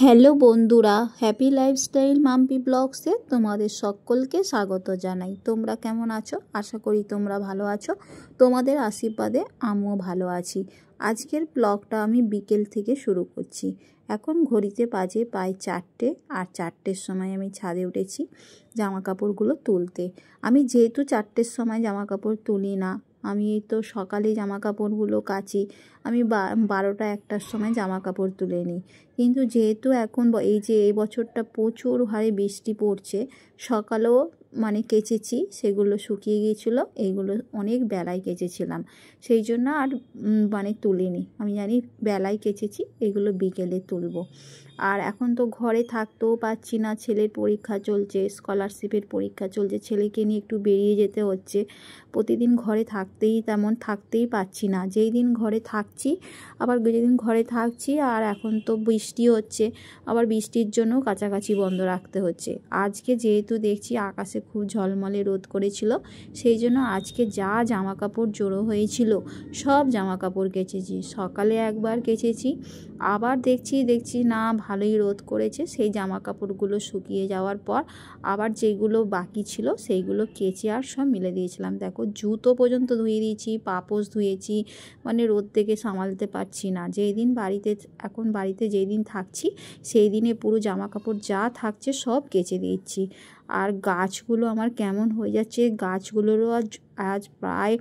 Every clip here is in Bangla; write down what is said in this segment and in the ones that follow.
হ্যালো বন্ধুরা, হ্যাপি লাইফস্টাইল মাম্পি ব্লগসে তোমাদের সকলকে স্বাগত জানাই। তোমরা কেমন আছো? আশা করি তোমরা ভালো আছো। তোমাদের আশীর্বাদে আমিও ভালো আছি। আজকের ব্লগটা আমি বিকেল থেকে শুরু করছি। এখন ঘড়িতে বাজে প্রায় 4টে, আর 4টের সময় আমি ছাদে উঠেছি জামা কাপড়গুলো তুলতে। আমি যেহেতু 4টের সময় জামা কাপড় তুলি না, আমি তো সকালে জামা কাপড়গুলো কাচি, আমি 12টা 1টার সময় জামা কাপড় তুলে নিই। কিন্তু যেহেতু এখন এই বছরটা প্রচুর হারে বৃষ্টি পড়ছে, সকালেও কেচেছি, সেগুলো শুকিয়ে গিয়েছিলো। এইগুলো অনেক বেলায় কেচেছিলাম, সেই জন্য আর তুলিনি। আমি জানি বেলায় কেচেছি, এগুলো বিকেলে তুলবো। আর এখন তো ঘরে থাকতেও পারছি না, ছেলের পরীক্ষা চলছে, স্কলারশিপের পরীক্ষা চলছে, ছেলেকে নিয়ে একটু বেরিয়ে যেতে হচ্ছে। প্রতিদিন ঘরে থাকতেই পারছি না। যেই দিন ঘরে থাকছি, আবার যেদিন ঘরে থাকছি আর এখন তো বৃষ্টি হচ্ছে, আবার বৃষ্টির জন্য কাচাকাচি বন্ধ রাখতে হচ্ছে। আজকে যেহেতু দেখছি আকাশে খুব ঝলমলে রোদ করেছিল, সেই জন্য আজকে যা জামা কাপড় জড়ো হয়েছিল সব জামা কাপড় কেচেছি। সকালে একবার কেচেছি, আবার দেখছি না ভালোই রোদ করেছে, সেই জামা কাপড়গুলো শুকিয়ে যাওয়ার পর আবার যেগুলো বাকি ছিল সেইগুলো কেচে আর সব মিলে দিয়েছিলাম। দেখো, জুতো পর্যন্ত ধুয়ে দিয়েছি, পাপোশ ধুয়েছি, রোদ থেকে সামালতে পারছি না। এখন বাড়িতে যেই দিন থাকছি, সেই দিনে পুরো জামা কাপড় যা থাকছে সব কেচে দিচ্ছি। আর গাছগুলো আমার কেমন হয়ে যাচ্ছে, গাছগুলোরও আজ প্রায়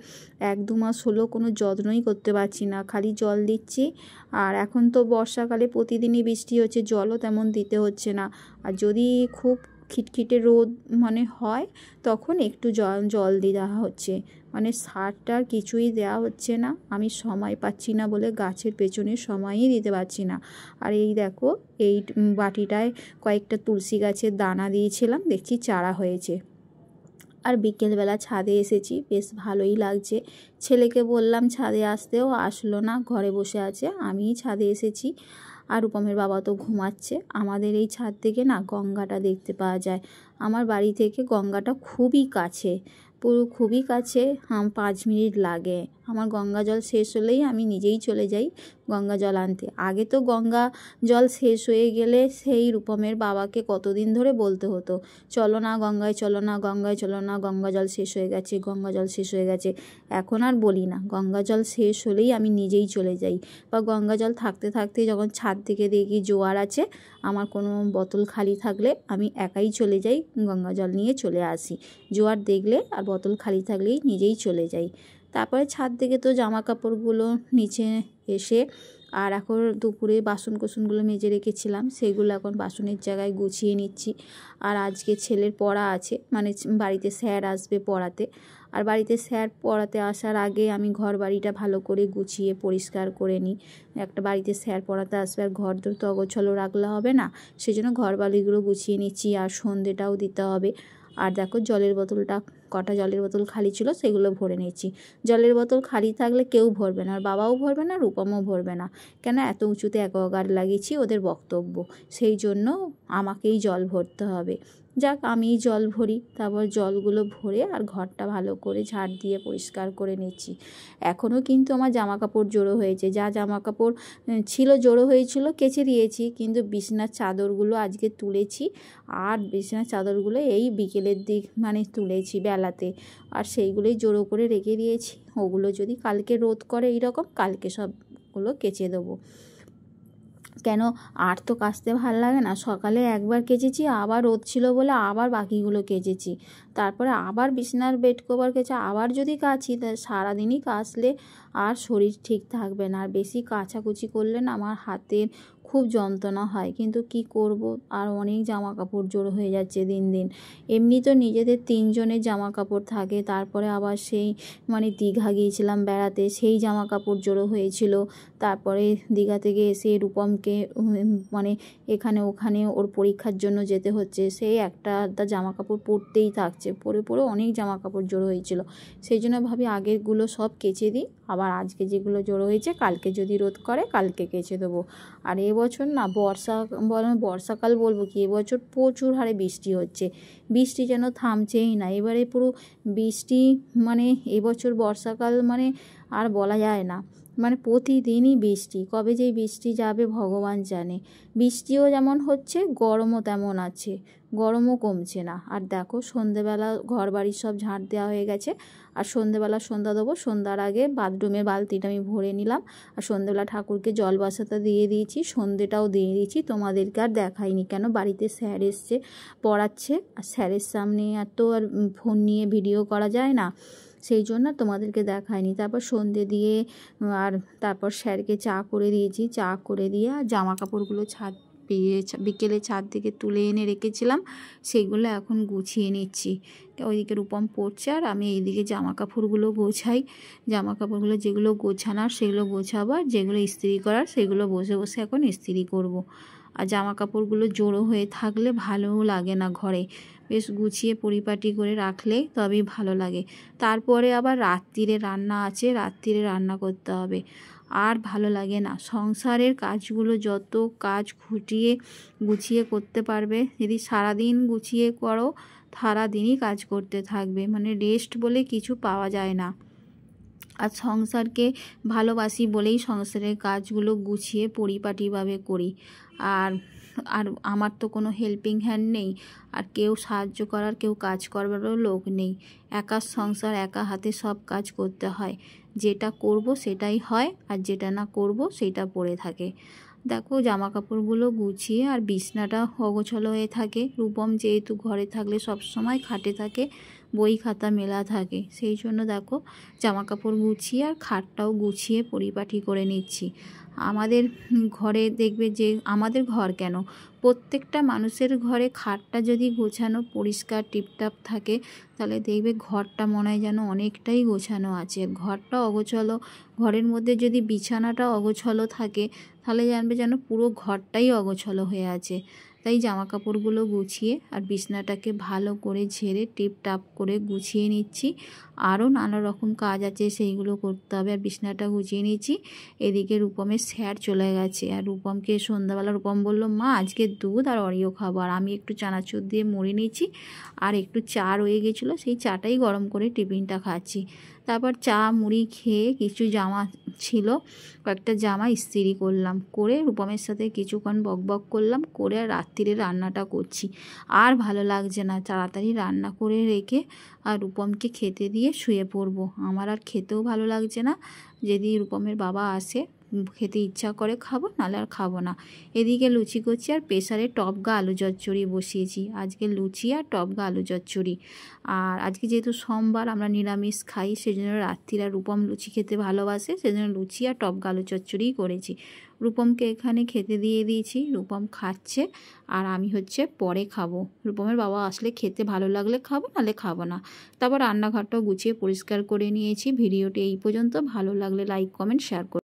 1-2 মাস হলো কোনো যত্নই করতে পারছি না, খালি জল দিচ্ছি। আর এখন তো বর্ষাকালে প্রতিদিনই বৃষ্টি হচ্ছে, জলও তেমন দিতে হচ্ছে না। আর যদি খুব খিটখিটে রোদ হয়, তখন একটু জল দেওয়া হচ্ছে। সারটা কিছুই দেওয়া হচ্ছে না। আমি সময় পাচ্ছি না বলে গাছের পেছনে সময়ই দিতে পারছি না। আর এই দেখো, এই বাটিটায় কয়েকটা তুলসী গাছের দানা দিয়েছিলাম, দেখছি চারা হয়েছে। আর বিকেলবেলা ছাদে এসেছি, বেশ ভালোই লাগছে। ছেলেকে বললাম ছাদে আসতেও আসলো না, ঘরে বসে আছে। আমিই ছাদে এসেছি। আর রূপমের বাবা তো ঘুমাচ্ছে। আমাদের এই ছাদ থেকে না গঙ্গাটা দেখতে পাওয়া যায়। আমার বাড়ি থেকে গঙ্গাটা খুবই কাছে, খুবই কাছে, 5 মিনিট লাগে। আমার গঙ্গা জল শেষ হলেই আমি নিজেই চলে যাই গঙ্গা জল আনতে। আগে তো গঙ্গা জল শেষ হয়ে গেলে সেই রূপমের বাবাকে কতদিন ধরে বলতে হতো, চলো না গঙ্গায়, চলো না গঙ্গায়, চলো না, গঙ্গা জল শেষ হয়ে গেছে, গঙ্গা জল শেষ হয়ে গেছে। এখন আর বলি না, গঙ্গা জল শেষ হলেই আমি নিজেই চলে যাই। বা গঙ্গা জল থাকতে থাকতে যখন ছাদ থেকে দেখি জোয়ার আছে, আমার কোনো বোতল খালি থাকলে আমি একাই চলে যাই, গঙ্গা জল নিয়ে চলে আসি। জোয়ার দেখলে আর বোতল খালি থাকলেই নিজেই চলে যাই। তারপরে ছাদ থেকে তো জামা কাপড়গুলো নিচে এসে, আর এখন দুপুরে বাসনগুলো মেজে রেখেছিলাম, সেগুলো এখন বাসনের জায়গায় গুছিয়ে নিচ্ছি। আর আজকে ছেলের পড়া আছে, বাড়িতে স্যার আসবে পড়াতে। আর বাড়িতে স্যার পড়াতে আসার আগে আমি ঘর বাড়িটা ভালো করে গুছিয়ে পরিষ্কার করে নিই। একটা বাড়িতে স্যার পড়াতে আসবে, আর ঘর দর তো অগোছালো রাখলে হবে না, সেই জন্য ঘর বাড়িগুলো গুছিয়ে নিচ্ছি। আর সন্ধেটাও দিতে হবে। আর দেখো, কটা জলের বোতল খালি ছিল, সেগুলো ভরে নিচ্ছি। জলের বোতল খালি থাকলে কেউ ভরবে না, আর বাবাও ভরবে না, রূপমও ভরবে না। কেন, এত উঁচুতে অ্যাকোয়াগার্ড লাগিয়েছি, ওদের বক্তব্য, সেই জন্য আমাকেই জল ভরতে হবে। যাক, আমিই জল ভরি। তারপর জলগুলো ভরে আর ঘরটা ভালো করে ঝাড় দিয়ে পরিষ্কার করে নিচ্ছি। এখনও কিন্তু আমার জামা কাপড় জড়ো হয়েছে, যা জামা কাপড় ছিল জড়ো হয়েছিল কেচে দিয়েছি, কিন্তু বিছানার চাদরগুলো আজকে তুলেছি। আর বিছানার চাদরগুলো এই বিকেলের দিক তুলেছি বেলাতে, আর সেইগুলোই জড়ো করে রেখে দিয়েছি। ওগুলো যদি কালকে রোদ করে এইরকম, কালকে সবগুলো কেচে দেবো। কেন, আর তো কাচতে ভালো লাগে না। সকালে একবার কেচেছি, আবার রোদ ছিল বলে আবার বাকিগুলো কেচেছি। তারপরে আবার বিছানার বেড কভার কেচে আবার যদি কাচি, তা সারাদিনই কাচলে আর শরীর ঠিক থাকবে না। আর বেশি কাচাকুচি করলে না আমার হাতের খুব যন্ত্রণা হয়, কিন্তু কি করব, আর অনেক জামা কাপড় জড়ো হয়ে যাচ্ছে দিন দিন। এমনি তো নিজেদের 3 জনের জামা কাপড় থাকে, তারপরে আবার সেই দীঘা গিয়েছিলাম বেড়াতে, সেই জামা কাপড় জড়ো হয়েছিল। তারপরে দীঘা থেকে এসে রূপমকে এখানে ওখানে ওর পরীক্ষার জন্য যেতে হচ্ছে, সেই একটা আধটা জামা কাপড় পরতেই থাকছে, পরে অনেক জামা কাপড় জড়ো হয়েছিল। সেই জন্য ভাবি আগেরগুলো সব কেচে দিই, আবার আজকে যেগুলো জড়ো হয়েছে কালকে যদি রোদ করে কালকে কেচে দেবো। আর এবছর না বর্ষাকাল বলবো কি, এবছর প্রচুর হারে বৃষ্টি হচ্ছে, বৃষ্টি যেন থামছেই না। এবারে পুরো বৃষ্টি, এবছর বর্ষাকাল আর বলা যায় না। মানে প্রতিদিনই বৃষ্টি, কবে যেই বৃষ্টি যাবে ভগবান জানে। বৃষ্টিও যেমন হচ্ছে, গরমও তেমন আছে, গরমও কমছে না। আর দেখো সন্ধেবেলা ঘর বাড়ি সব ঝাঁট দেওয়া হয়ে গেছে, আর সন্ধেবেলা সন্ধ্যা দেবো। সন্ধ্যার আগে বাথরুমের বালতিটা আমি ভরে নিলাম, আর সন্ধেবেলা ঠাকুরকে জল বাসাতে দিয়ে দিয়েছি, সন্ধেটাও দিয়ে দিয়েছি। তোমাদেরকে আর দেখাইনি, কেন বাড়িতে স্যার এসছে পড়াচ্ছে, আর স্যারের সামনে এত আর ফোন নিয়ে ভিডিও করা যায় না, সেই জন্য তোমাদেরকে দেখায়নি। তারপর সন্ধে দিয়ে আর তারপর স্যারকে চা করে দিয়েছি, চা করে দিয়ে আর জামা কাপড়গুলো বিকেলে ছাদ থেকে তুলে এনে রেখেছিলাম, সেগুলো এখন গুছিয়ে নিচ্ছি। ওইদিকে রূপম পড়ছে আর আমি এইদিকে জামা কাপড়গুলো গোছাই। জামা কাপড়গুলো যেগুলো গোছানোর সেগুলো গোছাবো, আর যেগুলো ইস্ত্রি করার সেগুলো বসে বসে এখন ইস্ত্রি করব। আর জামা কাপড়গুলো জড়ো হয়ে থাকলে ভালোও লাগে না, ঘরে বেশ গুছিয়ে পরিপাটি করে রাখলে তবেই ভালো লাগে। তারপরে আবার রাত্রিরে রান্না আছে, রাত্রিরে রান্না করতে হবে, আর ভালো লাগে না। সংসারের কাজগুলো যত কাজ খুঁটিয়ে গুছিয়ে করতে পারবে, যদি সারাদিন গুছিয়ে করো সারাদিনই কাজ করতে থাকবে, মানে রেস্ট বলে কিছু পাওয়া যায় না। আর সংসারকে ভালোবাসি বলেই সংসারের কাজগুলো গুছিয়ে পরিপাটিভাবে করি। আর আর আমার তো কোনো হেল্পিং হ্যান্ড নেই, আর কেউ সাহায্য করার, কেউ কাজ করবারও লোক নেই। একা সংসার, একা হাতে সব কাজ করতে হয়। যেটা করব সেটাই হয়, আর যেটা না করব সেটা পড়ে থাকে। দেখো জামা কাপড়গুলো গুছিয়ে, আর বিছনাটা অগোছালো হয়ে থাকে। রূপম যেহেতু ঘরে থাকলে সব সময় খাটে থাকে, বই খাতা মেলা থাকে, সেই জন্য দেখো জামা কাপড় গুছিয়ে আর খাটটাও গুছিয়ে পরিপাটি করে নিচ্ছি। আমাদের ঘরে দেখবে যে, আমাদের ঘর কেন, প্রত্যেকটা মানুষের ঘরে খাটটা যদি গোছানো পরিষ্কার টিপটাপ থাকে, তাহলে দেখবে ঘরটা মনে হয় যেন অনেকটাই গোছানো আছে। ঘরটা অগোছালো, ঘরের মধ্যে যদি বিছানাটা অগোছালো থাকে, তাহলে জানবে যেন পুরো ঘরটাই অগোছালো হয়ে আছে। তাই জামা কাপড়গুলো গুছিয়ে আর বিছনাটাকে ভালো করে ঝেড়ে টিপটাপ করে গুছিয়ে নিচ্ছি। আরও নানা রকম কাজ আছে, সেইগুলো করতে হবে। আর বিছনাটা গুছিয়ে নিচ্ছি। এদিকে রূপমের স্যার চলে গেছে, আর রূপমকে সন্ধ্যাবেলা রূপম বলল, মা আজকে দুধ আর অরিও খাবো। আর আমি একটু চানাচুর দিয়ে মুড়ি নিচ্ছি, আর একটু চা রয়ে গেছিলো, সেই চাটাই গরম করে টিফিনটা খাচ্ছি। তারপর চা মুড়ি খেয়ে কিছু জামা ছিল, কয়েকটা জামা ইস্ত্রি করলাম, করে রূপমের সাথে কিছুক্ষণ বকবক করলাম, করে আর রাত্রিরে রান্নাটা করছি। আর ভালো লাগছে না, তাড়াতাড়ি রান্না করে রেখে আর রূপমকে খেতে দিয়ে শুয়ে পড়বো। আমার আর খেতেও ভালো লাগছে না। যদি রূপমের বাবা আসে, খেতে ইচ্ছা করে খাবো, নাহলে আর খাবো না। এদিকে লুচি করছি, আর প্রেসারে টপগা আলু চচ্চড়ি বসিয়েছি। আজকে লুচি আর টপগা আলু চচ্চড়ি। আর আজকে যেহেতু সোমবার, আমরা নিরামিষ খাই, সেজন্য রাত্রিরা রূপম লুচি খেতে ভালোবাসে, সেজন্য লুচি আর টপগা আলু চচ্চড়িই করেছি। রূপমকে এখানে খেতে দিয়ে দিয়েছি, রূপম খাচ্ছে, আর আমি হচ্ছে পরে খাবো। রূপমের বাবা আসলে খেতে ভালো লাগলে খাবো, নাহলে খাবো না। তারপর রান্নাঘরটাও গুছিয়ে পরিষ্কার করে নিয়েছি। ভিডিওটি এই পর্যন্ত, ভালো লাগলে লাইক কমেন্ট শেয়ার করুন।